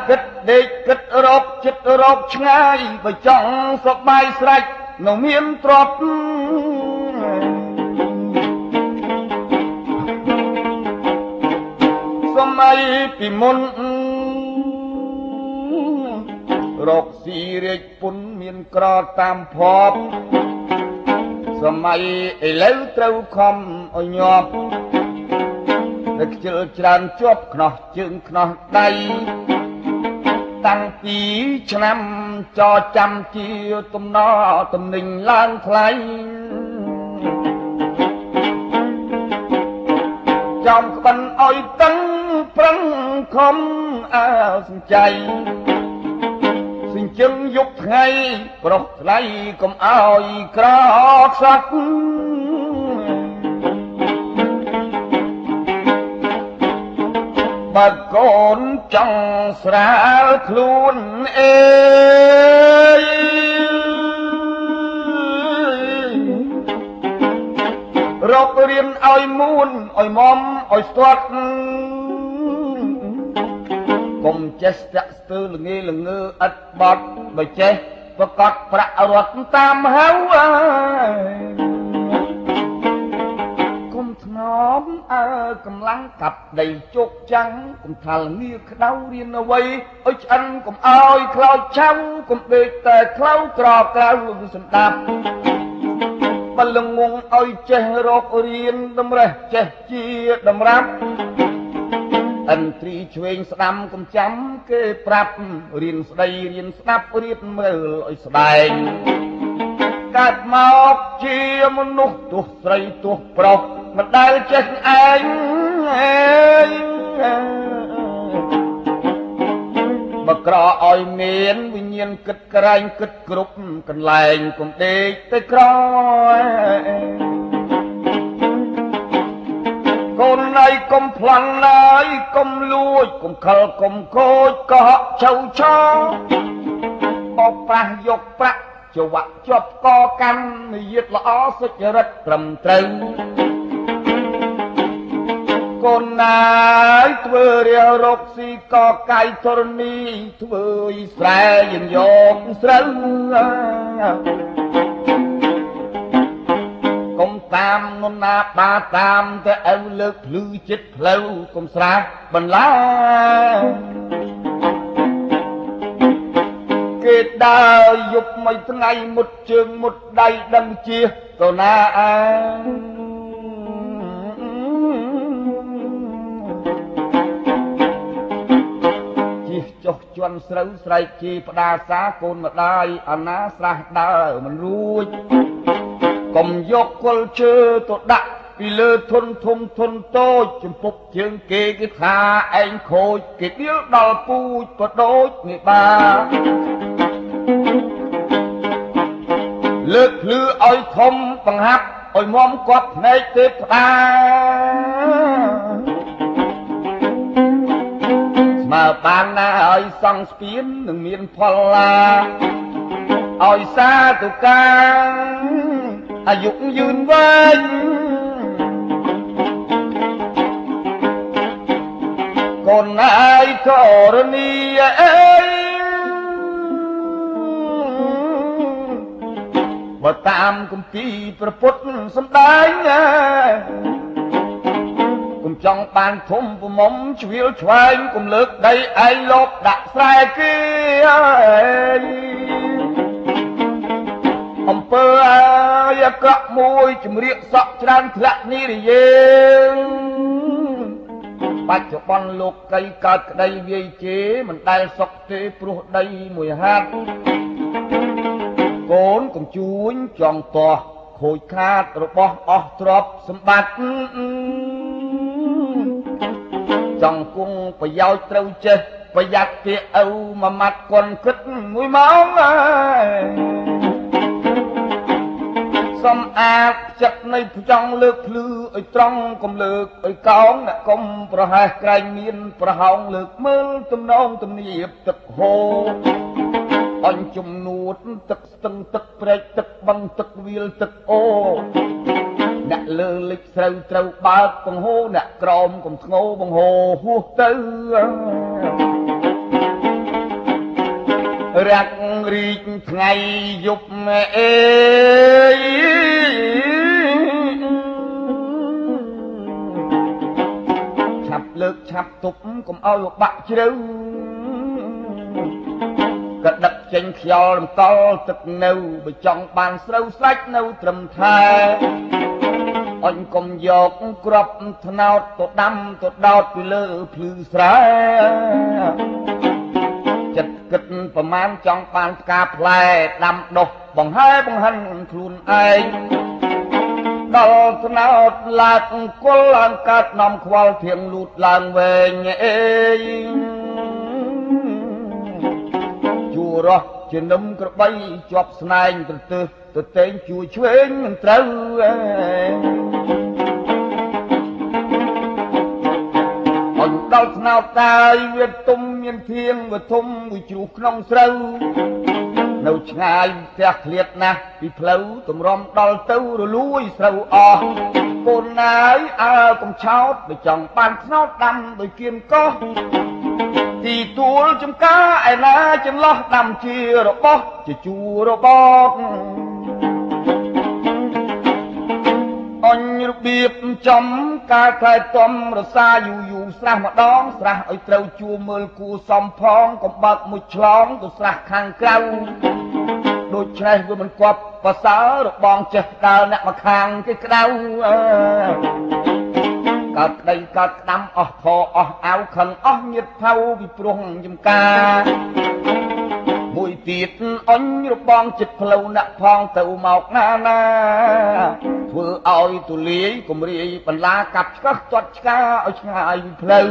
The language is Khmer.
គិតដេកគិតរកចិត្តរកឆ្ងាយបើចង់សប្បាយស្រេចនៅមានទ្រព្យសម័យពីមុនរកស៊ីរាជពុនមានក្រតាមភពសម័យឥឡូវត្រូវខំឲ្យញាប់តែខ្ជិលច្រើនជាប់ខ្នោះជើងខ្នោះដៃតាំងពីឆ្នាំចចាំជាទំនើទំនិញឡើងថ្លៃចំក្បិនឲ្យតឹងប្រឹងខំអើសំចៃសិញ្ជឹងយប់ថ្ងៃប្រុសថ្លៃកុំឲ្យក្រខ្សត់បើកូនចង់ស្រាលខ្លួនអេរករៀនឲ្យមួនឲ្យមុំឲ្យស្ទាត់កុំចេះស្ទាក់ស្ទើរល្ងេល្ងើឥតបត់បើចេះប្រកាសប្រាក់រត់តាមហៅកុំធ្នមអើកម្លាំងកាប់ដីជោគចាំងកុំថាល្ងាក្តៅរៀនអ្វីឲ្យឆ្អិនកុំឲ្យខ្លោចឆាំកុំដេកតែខ្លៅក្រក្រៅសម្ដាប់បលងងឲ្យចេះរករៀនតម្រេះចេះជាតម្រាប់ឥន្ទ្រីឆ្វេងស្ដាំកុំចាំគេប្រាប់រៀនស្ដីរៀនស្ដាប់រៀបមើលឲ្យស្ដែងកើតមកជាមនុស្សទោះស្រីទោះប្រុសមិនដែលចេះឯងបើក្រឲ្យមានវិញ្ញាណគិតក្រែងគិតគ្រប់កន្លែងកុំដេកទៅក្រកូនណៃកុំប្លន់ឡើយកុំលួចកុំខលកុំខូចកុហកឆៅឆោបោកប្រាស់យកប្រាក់ចវៈជាប់កកម្មនិយាទល្អសុចរិតត្រឹមត្រូវកូនណាយធ្វើរារកស៊ីកកាយធរណីធ្វើយស្រែយើងយកស្រូវកុំតាមនំណាបាតាមតែអើលើកភ្លឺចិត្តផ្លូវកុំស្រាបន្លាគេដើរយប់មួយថ្ងៃមុតជើងមុតដៃដឹងជាទៅណាចុះជន់ស្រូវស្រែកជាផ្ដាសាកូនម្ដាយអាណាស្រះដើរមិនរួចកុំយកគល់ឈើទៅដាក់ពីលើធនធំធនតូចចំពុកជើងគេថាឯងខូចគេដៀលដល់ពូជក៏ដូចនេះបាលើកភ្លឺឲ្យធំបង្ហាប់ឲ្យមុំគាត់ភ្នែកទេផ្ដាមើលបានណាឲ្យសង់ស្ពាននឹងមានផលឡាឲ្យសាទុកាអាយុយឺនវែងកូនឯងធរណីអើយបើតាមគម្ពីរព្រះពុទ្ធសំដែងកុំចង់បានធំប្រមុំជ្រៀលឆ្វែងកុំលើកដីឯងលបដាក់ស្រែគេអំពើអើយអាក្រក់មួយជំរាកសក់ច្រើនធ្លាក់និរយេបច្ចុប្បន្នលោកកៃកើតក្តីវាយជេរមិនដែលសុខទេព្រោះដីមួយហាត់កូនកុំជួញចង់តោះខូចខាតរបស់អស់ទ្រព្យសម្បត្តិចង់គង់ប្រយោជន៍ត្រូវចេះប្រយ័ត្នពាក្យឪមួយម៉ាត់កន់គិតមួយម៉ោងសំអាតចិត្តនៃចង់លើកភ្លឺឲ្យត្រង់កុំលើកឲ្យកោងអ្នកកុំប្រហែសក្រែងមានប្រហោងលើកមើលទំនងទំនៀបទឹកហូរអញជំនួតទឹកស្ទឹងទឹកព្រែកទឹកបឹងទឹកវាលទឹកអូអ្នកលើលិចស្រូវត្រូវបើកបង្ហូរអ្នកក្រោមកុំធ្ងោបង្ហូរហួសទៅ រាក់រីកថ្ងៃយប់អេយឆាប់លើកឆាប់ទប់កុំឲ្យបាក់ជ្រៅក៏ដឹកចេញខ្យល់រំកល់ទឹកនៅបើចង់បានស្រូវស្រាច់នៅត្រឹមថែអញកុំយកក្របថ្នោតទៅដាំទៅដោតពីលើភ្លឺស្រែចិត្តគិតប្រមាណចង់បានផ្កាផ្លែដាំដុះបង្ហើបង្ហិនខ្លួនឯងដល់ថ្នោតឡាកគល់ឡើងកាត់នាំខ្វល់ធៀងលូតឡើងវែងអេយជួរោះជានឹមក្របីជាប់ស្នែងទៅតេងជួយឆ្វេងមិនត្រូវអញដល់ថ្នោតតាយវាទុំមានធៀងវាធំមួយជ្រុះក្នុងស្រូវនៅឆ្ងាយផ្ទះឃ្លាតណាស់ពីផ្លូវតម្រាំដល់ទៅរលួយស្រូវអស់កូនណាយអើកំឆោតបើចង់បានថ្នោតដាំដោយគៀនកោះទីទួលចំការឯណាចន្លោះដាំជារបស់ជាជួររបបអញរបៀបចំការថែទាំរសាយូរស្រះម្ដងស្រះឲ្យត្រូវជួមើលគួសំផងកុំបើកមួយឆ្លងទៅស្រះខាងក្រៅដូច្នេះវាមិនគប់ប្រសើររបងចេះដើរអ្នកមកខាងគេក្តៅកើតក្តីកើតក្តាំអស់ខអស់អាវខឹងអស់ញៀតថៅពីព្រោះចំការមួយទៀតអញរបងចិត្តផ្លូវអ្នកផងទៅមកណាធ្វើឲ្យទូលាយគំរាយបន្លាកាប់ឆ្កឹះទាត់ឆ្កាឲ្យឆ្ងាយផ្លូវ